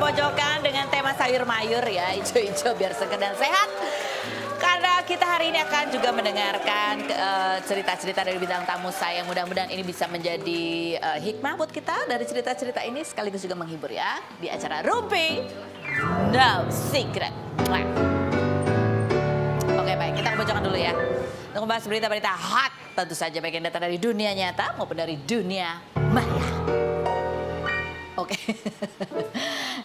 pojokan dengan tema sayur mayur ya, ijo-ijo biar segar dan sehat. Karena kita hari ini akan juga mendengarkan cerita-cerita dari bintang tamu saya. Mudah-mudahan ini bisa menjadi hikmah buat kita dari cerita-cerita ini sekaligus juga menghibur ya di acara Rumpi No Secret. Oke baik, kita ke pojokan dulu ya. Untuk membahas berita-berita hot tentu saja baik yang datang dari dunia nyata maupun dari dunia maya. Oke,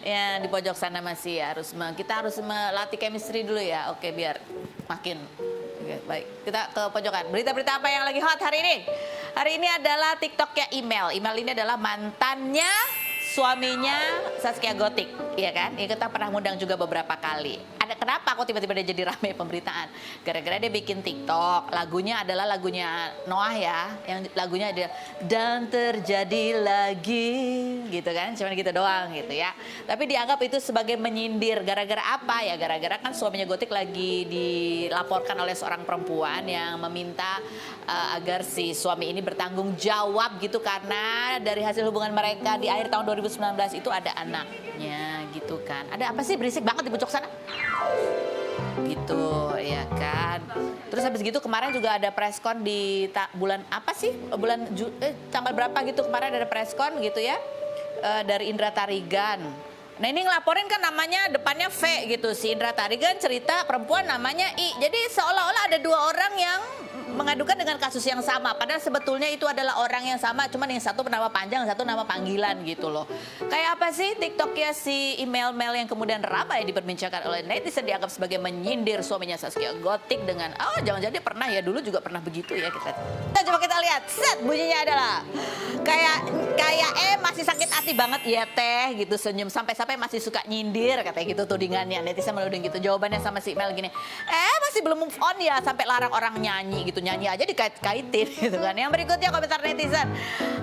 ya di pojok sana masih kita harus melatih chemistry dulu ya. Oke, biar makin baik. Kita ke pojokan. Berita-berita apa yang lagi hot hari ini? Hari ini adalah TikToknya Email. Email ini adalah mantannya suaminya Zaskia Gotik, ya kan? Ya, kita pernah ngundang juga beberapa kali. Kenapa kok tiba-tiba dia jadi ramai pemberitaan? Gara-gara dia bikin TikTok, lagunya adalah lagunya Noah ya, yang lagunya ada dan terjadi lagi, gitu kan? Cuman gitu doang gitu ya. Tapi dianggap itu sebagai menyindir. Gara-gara apa ya? Gara-gara kan suaminya Gotik lagi dilaporkan oleh seorang perempuan yang meminta agar si suami ini bertanggung jawab gitu karena dari hasil hubungan mereka di akhir tahun 2019 itu ada anaknya gitu kan. Ada apa sih berisik banget di pojok sana? Gitu ya kan. Terus habis gitu kemarin juga ada preskon di bulan apa sih? Tanggal berapa gitu kemarin ada preskon gitu ya. Dari Indra Tarigan. Nah ini ngelaporin kan namanya depannya V gitu. Si Indra Tarigan cerita perempuan namanya I. Jadi seolah-olah ada dua orang yang mengadukan dengan kasus yang sama. Padahal sebetulnya itu adalah orang yang sama. Cuman yang satu nama panjang, satu nama panggilan gitu loh. Kayak apa sih TikToknya si Email yang kemudian ramai diperbincangkan oleh netizen dianggap sebagai menyindir suaminya Zaskia Gotik dengan jangan-jangan dia pernah ya dulu juga pernah begitu ya kita. Nah, coba kita lihat. Set bunyinya adalah kayak masih sakit hati banget ya teh gitu senyum sampai masih suka nyindir katanya gitu tudingannya netizen meluding gitu. Jawabannya sama si Email gini. Masih belum move on ya sampai larang orang nyanyi gitu. Nyanyi aja dikait-kaitin gitu kan. Yang berikutnya komentar netizen.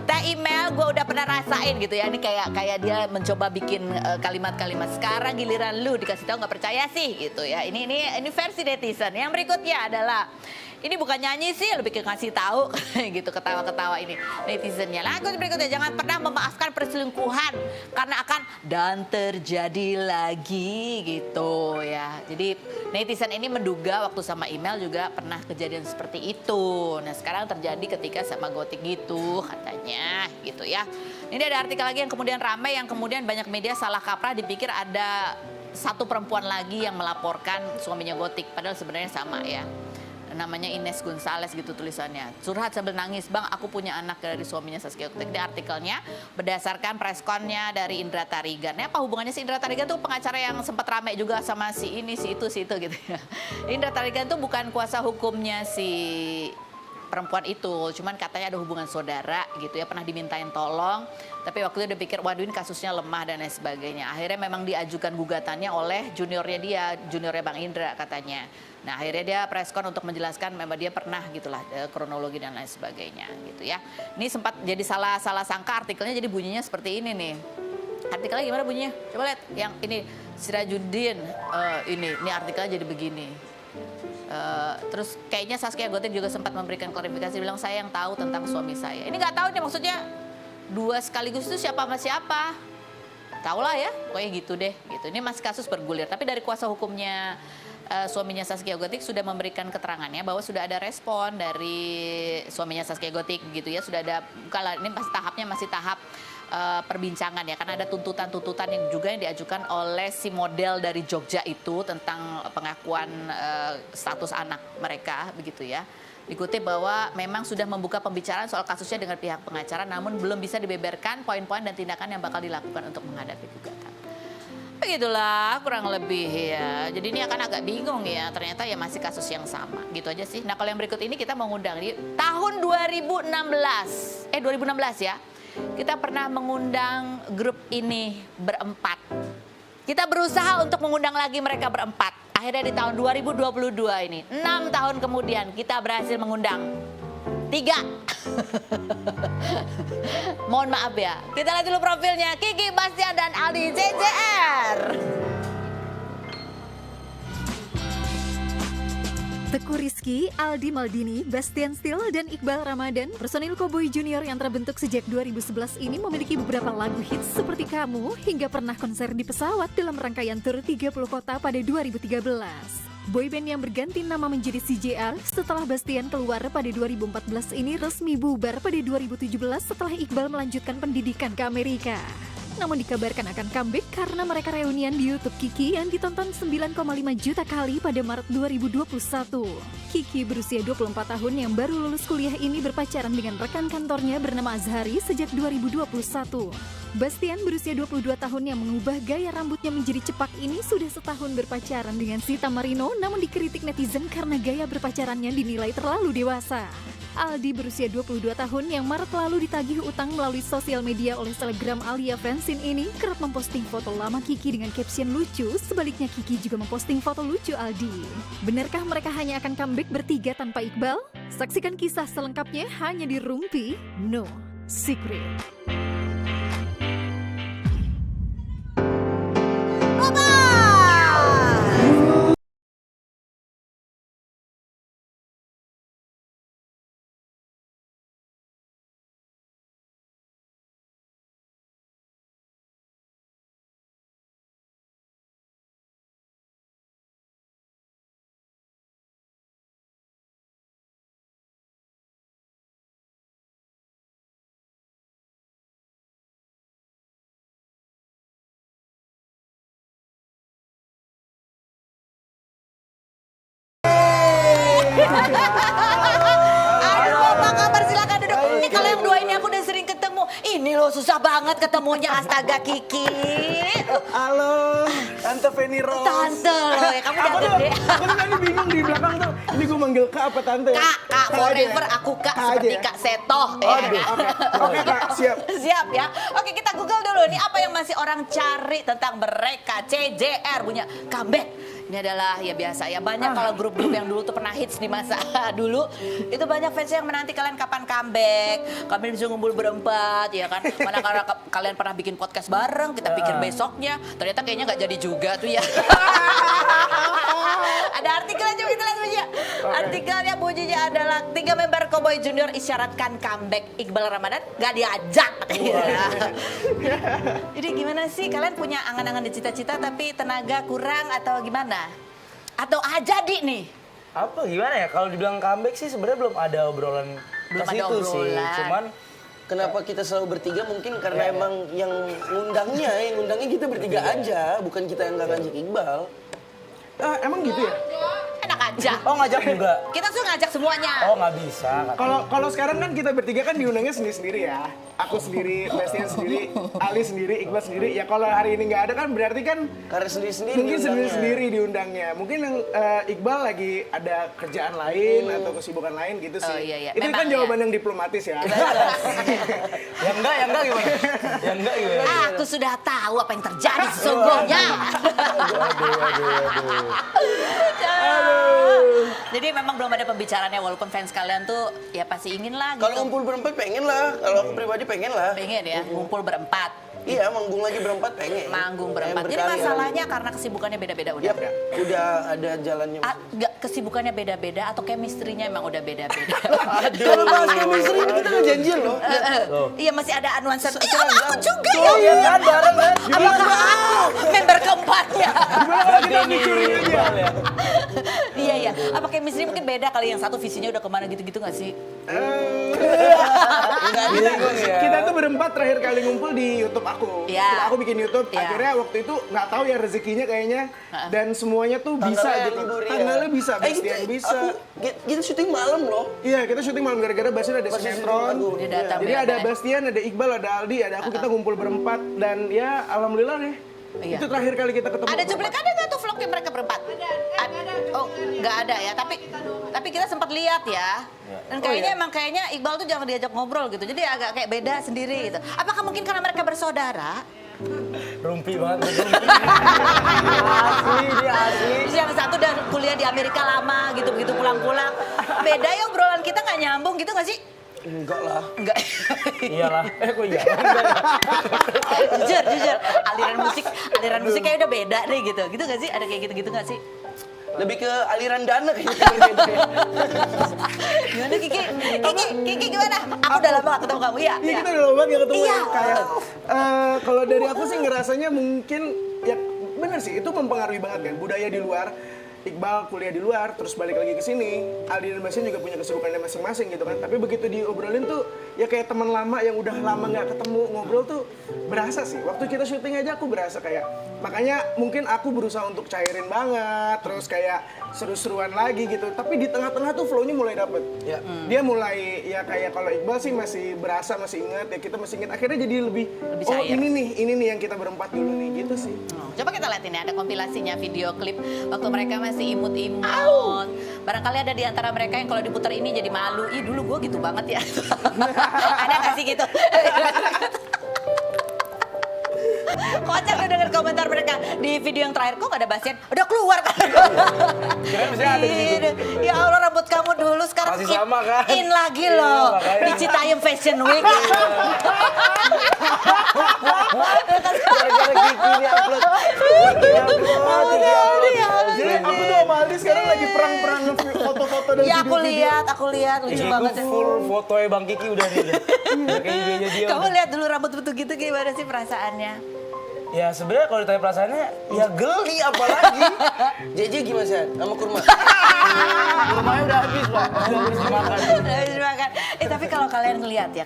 Teh Email gue udah pernah rasain gitu ya. Ini kayak dia mencoba bikin kalimat-kalimat sekarang giliran lu dikasih tahu nggak percaya sih gitu ya. Ini versi netizen. Yang berikutnya adalah ini bukan nyanyi sih, lebih ke ngasih tahu gitu ketawa-ketawa ini netizennya. Lagu berikutnya jangan pernah memaafkan perselingkuhan karena akan dan terjadi lagi gitu ya. Jadi netizen ini menduga waktu sama Email juga pernah kejadian seperti itu. Nah sekarang terjadi ketika sama Gotik gitu katanya gitu ya. Ini ada artikel lagi yang kemudian ramai yang kemudian banyak media salah kaprah dipikir ada satu perempuan lagi yang melaporkan suaminya Gotik. Padahal sebenarnya sama ya. Namanya Ines Gonzales gitu tulisannya. Curhat sambil nangis, bang aku punya anak dari suaminya Zaskia Gotik. Di artikelnya berdasarkan preskonnya dari Indra Tarigan. Apa hubungannya si Indra Tarigan tuh pengacara yang sempat rame juga sama si ini, si itu gitu ya. Indra Tarigan tuh bukan kuasa hukumnya si perempuan itu, cuman katanya ada hubungan saudara gitu ya, pernah dimintain tolong, tapi waktu itu dia pikir waduh ini kasusnya lemah dan lain sebagainya. Akhirnya memang diajukan gugatannya oleh juniornya Bang Indra katanya. Nah akhirnya dia preskon untuk menjelaskan memang dia pernah gitulah kronologi dan lain sebagainya gitu ya. Ini sempat jadi salah sangka artikelnya jadi bunyinya seperti ini nih. Artikelnya gimana bunyinya? Coba lihat yang ini Sirajuddin ini artikelnya jadi begini. Terus kayaknya Zaskia Gotik juga sempat memberikan klarifikasi bilang saya yang tahu tentang suami saya. Ini nggak tahu nih maksudnya dua sekaligus itu siapa sama siapa. Tahu lah ya, pokoknya gitu deh. Gitu. Ini masih kasus bergulir. Tapi dari kuasa hukumnya suaminya Zaskia Gotik sudah memberikan keterangannya bahwa sudah ada respon dari suaminya Zaskia Gotik gitu ya. Sudah ada, kalau ini masih tahap perbincangan ya, karena ada tuntutan-tuntutan yang juga yang diajukan oleh si model dari Jogja itu tentang pengakuan status anak mereka begitu ya. Dikutip bahwa memang sudah membuka pembicaraan soal kasusnya dengan pihak pengacara, namun belum bisa dibeberkan poin-poin dan tindakan yang bakal dilakukan untuk menghadapi gugatan. Begitulah kurang lebih ya. Jadi ini akan agak bingung ya. Ternyata ya masih kasus yang sama. Gitu aja sih. Nah kalau yang berikut ini kita mengundang di tahun 2016 ya. Kita pernah mengundang grup ini berempat. Kita berusaha untuk mengundang lagi mereka berempat. Akhirnya di tahun 2022 ini, 6 tahun kemudian kita berhasil mengundang 3. Mohon maaf ya. Kita lihat dulu profilnya. Kiki, Bastian, dan Aldi JJR. Teguh Rizky, Aldi Maldini, Bastian Steele, dan Iqbal Ramadan, personil Cowboy Junior yang terbentuk sejak 2011 ini memiliki beberapa lagu hits seperti Kamu hingga pernah konser di pesawat dalam rangkaian tur 30 kota pada 2013. Boyband yang berganti nama menjadi CJR setelah Bastian keluar pada 2014 ini resmi bubar pada 2017 setelah Iqbal melanjutkan pendidikan ke Amerika. Namun dikabarkan akan comeback karena mereka reunian di YouTube Kiki yang ditonton 9,5 juta kali pada Maret 2021. Kiki berusia 24 tahun yang baru lulus kuliah ini berpacaran dengan rekan kantornya bernama Azhari sejak 2021. Bastian berusia 22 tahun yang mengubah gaya rambutnya menjadi cepak ini sudah setahun berpacaran dengan Sita Marino namun dikritik netizen karena gaya berpacarannya dinilai terlalu dewasa. Aldi berusia 22 tahun yang Maret lalu ditagih utang melalui sosial media oleh selebgram Alia Francine ini kerap memposting foto lama Kiki dengan caption lucu, sebaliknya Kiki juga memposting foto lucu Aldi. Benarkah mereka hanya akan comeback bertiga tanpa Iqbal? Saksikan kisah selengkapnya hanya di Rumpi No Secret. Aduh, apa kabar? Silakan duduk. Ini kalau yang dua ini aku udah sering ketemu. Ini loh susah banget ketemunya, astaga Kiki. Halo, Tante Feni Rose. Tante loh ya, kamu udah gede. Aku tuh tadi bingung di belakang tuh. Ini gue manggil Kak apa Tante? Kak forever aku Kak seperti aja ya? Kak Seto. Oke, oke Kak, siap. Siap ya. Oke, kita Google dulu nih apa yang masih orang cari tentang mereka. CJR punya comeback. Ini adalah ya biasa ya, banyak kalau grup-grup yang dulu tuh pernah hits di masa dulu. Itu banyak fans yang menanti kalian kapan comeback. Kami bisa ngumpul berempat ya kan. Mana karena kalian pernah bikin podcast bareng, kita pikir besoknya. Ternyata kayaknya nggak jadi juga tuh ya. Ada artikelnya coba kita lihat aja. Artikelnya bunyinya adalah 3 member Cowboy Junior isyaratkan comeback. Iqbal Ramadan gak diajak. Jadi gimana sih, kalian punya angan-angan di cita-cita tapi tenaga kurang atau gimana? Atau jadi nih? Apa gimana ya, kalau dibilang comeback sih sebenarnya belum ada obrolan Belum ke ada situ sih. obrolan. Cuman Kenapa kita selalu bertiga mungkin karena emang yang ngundangnya kita bertiga aja, bukan kita yang ngajak Iqbal. Emang gitu ya? Enak aja. oh ngajak juga. Kita tuh ngajak semuanya. Oh nggak bisa. Kalau sekarang kan kita bertiga kan diundangnya sendiri-sendiri ya. Aku sendiri, Bastian sendiri, Ali sendiri, Iqbal sendiri. Ya kalau hari ini nggak ada kan berarti kan Karena sendiri-sendiri mungkin diundangnya. sendiri-sendiri diundangnya. Mungkin yang Iqbal lagi ada kerjaan lain atau kesibukan lain gitu sih. Oh, iya, iya. Itu Memang kan jawaban yang diplomatis ya. yang enggak gimana? Yang enggak gimana? Aku sudah tahu apa yang terjadi sesungguhnya. Jadi memang belum ada pembicaraannya, walaupun fans kalian tuh ya pasti ingin lah gitu. Kalau ngumpul berempat pengen lah, kalau aku pribadi pengen lah. Pengen ya, ngumpul berempat. Iya, manggung lagi berempat pengen. Manggung berempat. Jadi berkali-kali. masalahnya karena kesibukannya beda-beda udah. Yap, udah ada jalannya. Nggak, kesibukannya beda-beda atau chemistry-nya emang udah beda-beda? Kalau bahas chemistry ini kita udah janjian loh. Iya masih ada nuansa. Iya Seragam. sama aku juga ya. Iya kan bareng kan? Apakah aku member keempatnya? Kita mikirin aja. Ya. Iya iya. Apa chemistry mungkin beda kali, yang satu visinya udah kemana gitu-gitu nggak sih? Kita tuh berempat terakhir kali ngumpul di YouTube aku. Iya. Aku bikin YouTube. Iya. Akhirnya waktu itu nggak tahu ya rezekinya kayaknya dan semuanya tuh bisa Tanggalnya gitu. libur, iya. Tanggalnya bisa, Bastian bisa. Kita syuting malam loh. Iya, kita syuting malam gara-gara Bastian ada Bastian sinetron. syuting aku. Dia datang, Jadi dia ada datang. Bastian, ada Iqbal, ada Aldi, ada aku, kita ngumpul berempat dan ya alhamdulillah deh. Iya. Itu terakhir kali kita ketemu. Ada cuplikannya nggak tuh vlognya mereka berempat? Ada. Oh, nggak ada ya. Tapi kita sempat lihat ya. Dan kayaknya emang Iqbal tuh jangan diajak ngobrol gitu. Jadi agak kayak beda sendiri gitu. Apakah mungkin karena mereka bersaudara? Rumpi banget. Asli, dia asli. Terus yang satu udah kuliah di Amerika lama gitu, begitu pulang-pulang. Beda ya obrolan kita nggak nyambung gitu nggak sih? Enggak lah. Enggak. Iyalah. Kok iya? jujur. Aliran musik kayak udah beda deh gitu. Gitu nggak sih? Ada kayak gitu-gitu nggak sih? Lebih ke aliran dana kayaknya. Gimana Kiki? Kiki gimana? Aku udah lama gak ketemu kamu ya? Iya, kita udah lama banget gak ketemu. Iya. Kayak kalau dari aku sih ngerasanya mungkin ya bener sih, itu mempengaruhi banget kan budaya di luar. Iqbal kuliah di luar, terus balik lagi ke sini. Aldi dan Bastian juga punya kesibukannya masing-masing gitu kan. Tapi begitu diobrolin tuh, ya kayak teman lama yang udah lama nggak ketemu ngobrol tuh berasa sih. Waktu kita syuting aja aku berasa kayak, makanya mungkin aku berusaha untuk cairin banget, terus kayak seru-seruan lagi gitu. Tapi di tengah-tengah tuh flow-nya mulai dapet. Ya. Dia mulai ya kayak kalau Iqbal sih masih berasa, masih ingat ya kita masih ingat. Akhirnya jadi lebih oh cair. ini nih yang kita berempat dulu nih gitu sih. Coba kita lihat ini, ada kompilasinya video klip waktu mereka masih imut-imut. Barangkali ada di antara mereka yang kalau diputar ini jadi malu. Ih dulu gue gitu banget ya. Ada gak sih gitu? Kocak udah denger komentar mereka di video yang terakhir, kok gak ada Bastian? Udah keluar kan? Kirain masih ada di situ. Ya Allah, rambut kamu dulu sekarang Masih sama, kan? in lagi loh. makanya. Di Citayam Fashion Week. Gara-gara Kiki ini upload. Jadi aku tuh sama Aldi sekarang lagi perang-perang foto-foto dan Ya video-video. aku lihat lucu Ini banget. tuh full fotonya Bang Kiki udah nih. Udah kayak IG-nya dia. Kamu lihat dulu rambut betul gitu gimana sih perasaannya? Ya sebenarnya kalau ditanya perasaannya, ya geli apalagi. JJ gimana sih? Sama kurma. Rumahnya udah habis Pak. Udah habis dimakan. Habis makan. Tapi kalau kalian ngelihat ya,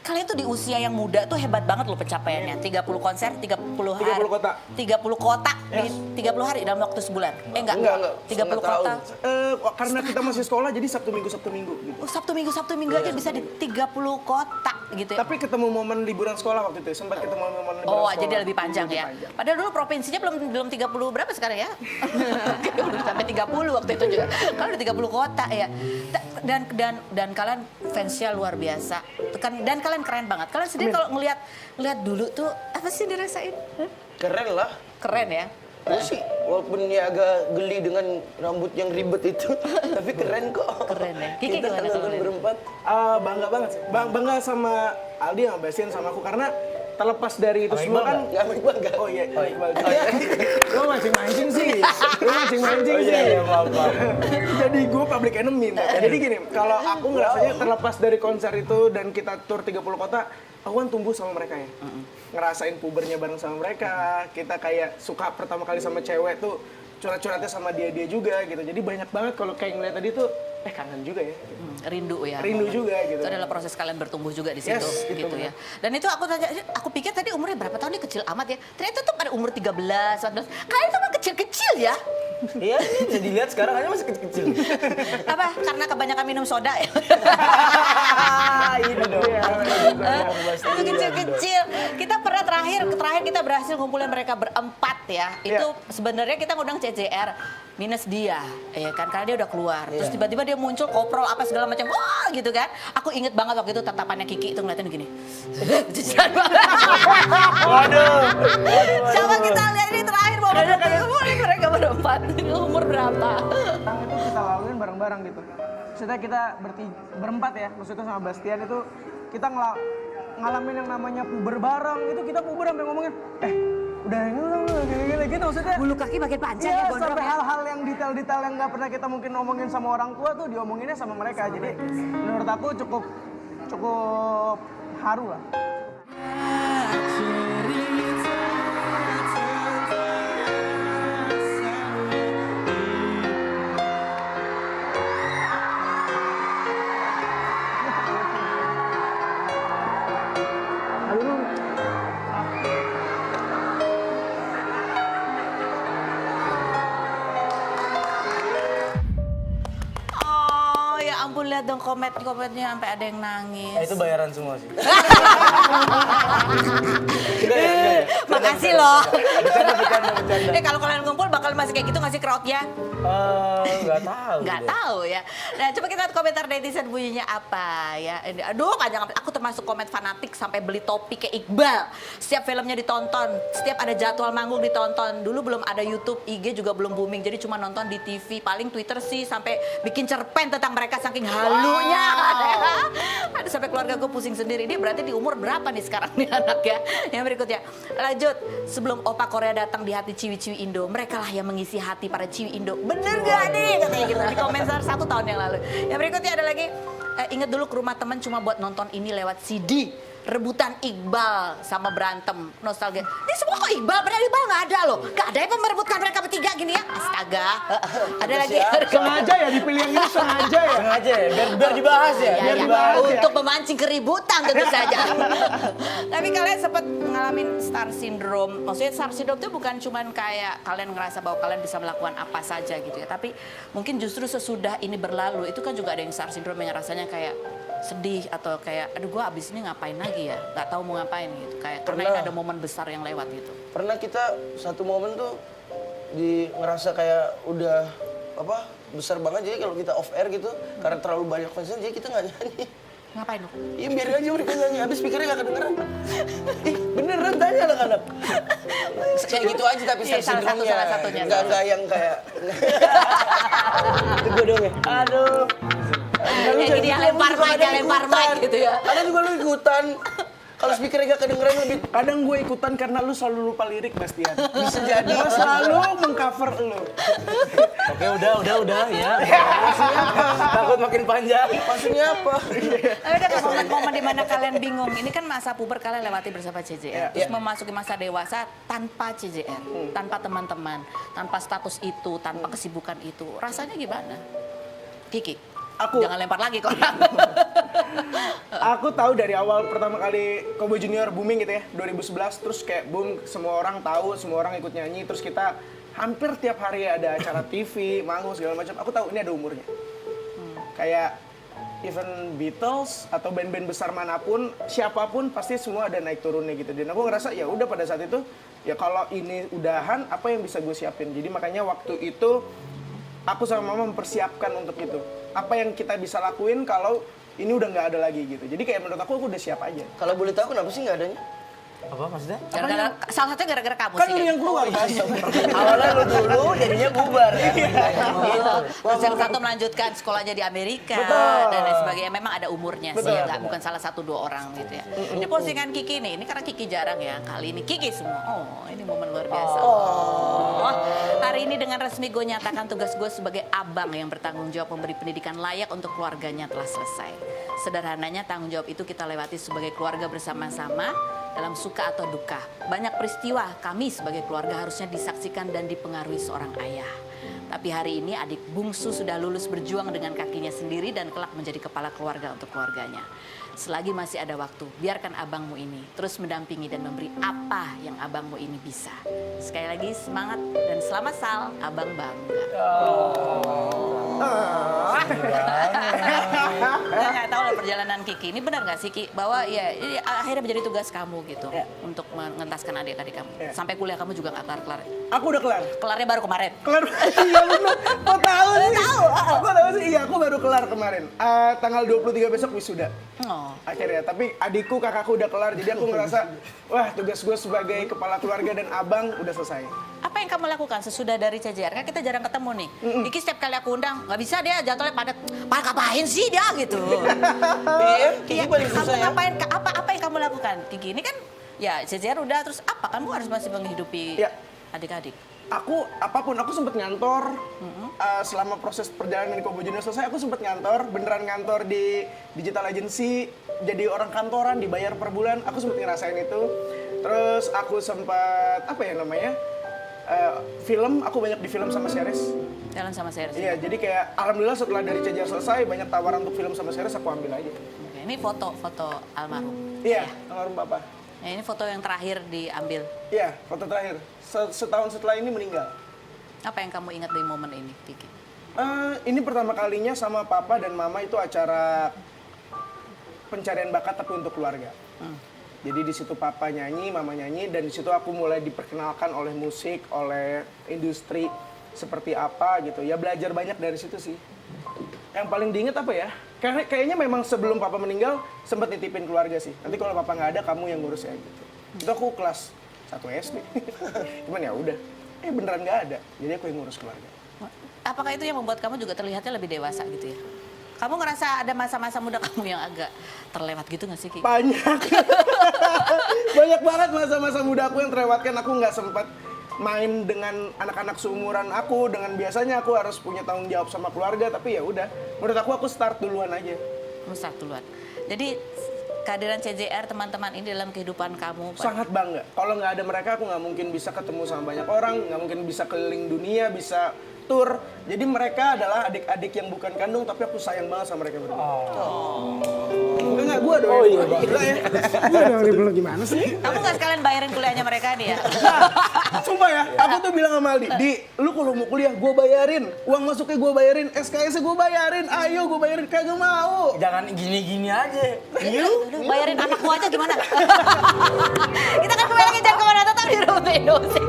kalian tuh di usia yang muda tuh hebat banget loh pencapaiannya. 30 konser, 30 hari. 30 kota. 30 kota di 30 hari dalam waktu sebulan. Enggak. Enggak. 30 Setengah kota. Karena kita masih sekolah jadi Sabtu Minggu gitu. Oh, Sabtu Minggu aja bisa di 30 kota gitu ya. Tapi ketemu momen liburan sekolah waktu itu, sempat ketemu momen liburan Oh, sekolah. jadi lebih panjang ya. Padahal dulu provinsinya belum 30 berapa sekarang ya? Belum sampai 30 waktu itu juga. Kalau udah 30 kota ya. Dan kalian fansnya luar biasa. Dan kalian keren banget. Kalian sendiri kalau ngelihat dulu tuh apa sih dirasain? Keren lah. Keren ya. Gue sih, walaupun dia agak geli dengan rambut yang ribet itu, tapi keren kok. Keren ya. Kiki Kita gimana nonton kalau lihat? berempat. Bangga banget sih. Bangga sama Aldi, sama Bastian, sama aku karena terlepas dari itu Sama semua Iqbal kan Nggak Iqbal nggak? Oh iya, Iqbal. Lo mancing-mancing sih. Oh iya, iya, maaf. Jadi gue public enemy. Jadi gini, kalau aku ngerasanya terlepas dari konser itu dan kita tour 30 kota, aku kan tumbuh sama mereka ya. Ngerasain pubernya bareng sama mereka, kita kayak suka pertama kali sama cewek tuh curhat-curhatnya sama dia juga gitu. Jadi banyak banget kalau kayak ngeliat tadi tuh, kangen juga ya. Rindu ya. Rindu juga gitu. Itu adalah proses kalian bertumbuh juga di situ Yes, gitu itu ya. Dan itu aku pikir tadi umurnya berapa tahun, dia kecil amat ya. Ternyata tuh pada umur 13, 14. Kalian tuh mah kecil-kecil ya. Iya, ini bisa dilihat sekarang aja masih kecil-kecil. Apa? Karena kebanyakan minum soda ya. Ini dong. Itu kecil-kecil. Kita pernah terakhir kita berhasil ngumpulin mereka berempat ya. Itu sebenarnya kita ngundang CCR minus dia, ya kan, karena dia udah keluar. Terus tiba-tiba dia muncul koprol apa segala macam, wah gitu kan. Aku inget banget waktu itu tatapannya Kiki itu ngeliatin gini. Jajan banget. Waduh. Coba kita lihat ini terakhir momen mereka berempat. Umur berapa? Tang itu kita laluin bareng-bareng gitu. Maksudnya kita berempat ya, maksudnya sama Bastian itu kita ngalamin yang namanya puber bareng. Itu kita puber sampai ngomongin, udah ini gini gitu maksudnya. Bulu kaki makin panjang ya, Iya, gondrong sampai ya. hal-hal yang detail-detail yang nggak pernah kita mungkin ngomongin sama orang tua tuh diomonginnya sama mereka. Jadi menurut aku cukup haru lah. Oh ya ampun, lihat dong komennya sampai ada yang nangis. Itu bayaran semua sih. Makasih loh. Bercanda. Kalau kalian ngumpul bakal masih kayak gitu ngasih crowdnya? Nggak tahu. Nggak tahu ya. Nah coba kita lihat komentar netizen bunyinya apa ya. Aduh panjang. Aku termasuk komen fanatik sampai beli topi kayak Iqbal. Setiap filmnya ditonton, setiap ada jadwal manggung ditonton. Dulu belum ada YouTube, IG juga belum booming. Jadi cuma nonton di TV, paling Twitter sih sampai bikin cerpen tentang mereka saking halunya. Aduh sampai keluarga gue pusing sendiri. Ini berarti di umur berapa nih sekarang nih anak ya. Yang berikutnya. Lanjut, sebelum opa Korea datang di hati ciwi-ciwi Indo, mereka lah yang yang mengisi hati para ciwi Indo. Bener gak nih? Katanya gitu di komentar 1 tahun yang lalu. Yang berikutnya ada lagi, ingat dulu ke rumah teman cuma buat nonton ini lewat CD. Rebutan Iqbal sama berantem, nostalgia. Ini semua kok Iqbal, padahal Iqbal nggak ada loh. Nggak ada yang merebutkan mereka bertiga gini ya. Astaga. Ada lagi. Sengaja ya dipilih yang ini sengaja ya. Sengaja ya, biar dibahas ya. Ya, Biar dibahas ya. untuk memancing keributan tentu saja. Tapi kalian sempat ngalamin star syndrome. Maksudnya star syndrome itu bukan cuman kayak kalian ngerasa bahwa kalian bisa melakukan apa saja gitu ya. Tapi mungkin justru sesudah ini berlalu, itu kan juga ada yang star syndrome yang rasanya kayak sedih atau kayak aduh gue abis ini ngapain lagi ya, nggak tahu mau ngapain gitu, kayak karena ini ada momen besar yang lewat gitu. Pernah kita satu momen tuh ngerasa kayak udah apa besar banget, jadi kalau kita off air gitu karena terlalu banyak fansnya jadi kita nggak nyanyi. Ngapain lu? Iya biarin aja mereka nyanyi, habis speakernya nggak kedengeran. Ih beneran tanya anak-anak. Kayak gitu aja tapi Iya, salah satunya. Nggak yang kayak. Itu gue dong ya. Aduh. Kayak gini ya, lempar mic gitu ya. Ada juga lu ikutan. Kalau speakernya gak kedengeran lebih. Kadang gue ikutan karena lu selalu lupa lirik, Bastian. Bisa jadi. Gue selalu mengcover lu. Oke, udah ya. Takut makin panjang. Maksudnya apa? Tapi ada momen-momen di mana kalian bingung. Ini kan masa puber kalian lewati bersama CJR. Terus memasuki masa dewasa tanpa CJR, tanpa teman-teman, tanpa status itu, tanpa kesibukan itu. Rasanya gimana? Kiki? Jangan lempar lagi kok. Aku tahu dari awal pertama kali Cowboy Junior booming gitu ya, 2011, terus kayak boom, semua orang tahu, semua orang ikut nyanyi, terus kita hampir tiap hari ada acara TV, manggung segala macam. Aku tahu ini ada umurnya. Kayak even Beatles atau band-band besar manapun, siapapun pasti semua ada naik turunnya gitu. Dan aku ngerasa ya udah pada saat itu ya kalau ini udahan apa yang bisa gue siapin. Jadi makanya waktu itu aku sama mama mempersiapkan untuk itu. Apa yang kita bisa lakuin kalau ini udah nggak ada lagi gitu. Jadi kayak menurut aku udah siap aja. Kalau boleh tahu kenapa sih nggak adanya? Apa maksudnya? Salah satunya gara-gara kamu Kan sih. lu yang keluar, Mas. Awalnya lu dulu, jadinya bubar kan? Gitu. Terus yang satu melanjutkan sekolahnya di Amerika dan lain sebagainya. Memang ada umurnya sih, ya, bukan salah 1-2 orang gitu ya. Ini postingan Kiki nih, ini karena Kiki jarang ya. Kali ini Kiki semua. Oh, ini momen luar biasa. Oh. Hari ini dengan resmi gue nyatakan tugas gue sebagai abang yang bertanggung jawab memberi pendidikan layak untuk keluarganya telah selesai. Sederhananya tanggung jawab itu kita lewati sebagai keluarga bersama-sama dalam suka atau duka. Banyak peristiwa kami sebagai keluarga harusnya disaksikan dan dipengaruhi seorang ayah. Tapi hari ini adik bungsu sudah lulus berjuang dengan kakinya sendiri dan kelak menjadi kepala keluarga untuk keluarganya. Selagi masih ada waktu, biarkan abangmu ini terus mendampingi dan memberi apa yang abangmu ini bisa. Sekali lagi semangat dan selamat Sal, abang bangga. Saya nggak tahu lah perjalanan Kiki. Ini benar nggak sih Ki? Bahwa ya ini akhirnya menjadi tugas kamu gitu untuk mengentaskan adik-adik kamu. Sampai kuliah kamu juga nggak kelar-kelar. Aku udah kelar. Kelarnya baru kemarin. Kelar. Iya benar. Kok tahu sih? Kok tahu sih? Iya, aku baru kelar kemarin. Tanggal 23 besok wisuda. Oh. Akhirnya, tapi adikku, kakakku udah kelar. Jadi aku ngerasa, wah tugas gue sebagai kepala keluarga dan abang udah selesai. Apa yang kamu lakukan sesudah dari CJR? Kan kita jarang ketemu nih. Kiki setiap kali aku undang, nggak bisa dia jadwalnya padat. Pak ngapain sih dia gitu? Iya, Kiki paling Kamu susah ya. ngapain? Apa yang kamu lakukan? Kiki ini kan ya CJR udah, terus apa? Kamu harus masih menghidupi Ya. adik-adik. Aku sempet ngantor selama proses perjalanan di Cowboy Junior selesai. Aku sempet ngantor, beneran ngantor di digital agency, jadi orang kantoran dibayar per bulan. Aku sempet ngerasain itu. Terus aku sempat film, aku banyak di film sama series. Jalan sama series. Iya, jadi kayak alhamdulillah setelah dari CJR selesai banyak tawaran untuk film sama series, aku ambil aja. Oke, ini foto almarhum. Iya, almarhum Papa. Ya, ini foto yang terakhir diambil. Iya, foto terakhir. Setahun setelah ini meninggal. Apa yang kamu ingat dari momen ini, Kiki? Ini pertama kalinya sama Papa dan Mama itu acara pencarian bakat tapi untuk keluarga. Jadi di situ Papa nyanyi, Mama nyanyi, dan di situ aku mulai diperkenalkan oleh musik, oleh industri seperti apa gitu. Ya belajar banyak dari situ sih. Yang paling diingat apa ya? Kayaknya memang sebelum Papa meninggal sempat nitipin keluarga sih. Nanti kalau Papa nggak ada, kamu yang ngurus ya gitu. Itu aku kelas 1 SD. Cuman ya udah, beneran nggak ada. Jadi aku yang ngurus keluarga. Apakah itu yang membuat kamu juga terlihatnya lebih dewasa gitu ya? Kamu ngerasa ada masa-masa muda kamu yang agak terlewat gitu nggak sih, Ki? Banyak. Banyak banget masa-masa muda aku yang terlewatkan. Aku nggak sempat main dengan anak-anak seumuran aku, dengan biasanya aku harus punya tanggung jawab sama keluarga, tapi ya udah, menurut aku start duluan aja. Start duluan. Jadi kehadiran CJR teman-teman ini dalam kehidupan kamu, Pak? Sangat bangga. Kalau nggak ada mereka, aku nggak mungkin bisa ketemu sama banyak orang, nggak mungkin bisa keliling dunia, bisa tour. Jadi mereka adalah adik-adik yang bukan kandung, tapi aku sayang banget sama mereka berdua. Enggak, gua dong. Oh iya, Bang. Gua dong, lu gimana sih? Kamu nggak sekalian bayarin kuliahnya mereka nih ya? Sumpah ya, aku tuh bilang sama Aldi, Di, lu kalau mau kuliah gue bayarin, uang masuknya gue bayarin, SKS gue bayarin, ayo gue bayarin, kagak mau. Jangan gini-gini aja. Aduh, bayarin anakku aja gimana? Kita kan kembali lagi, jangan kemana-mana, tetap di Rumah Musik.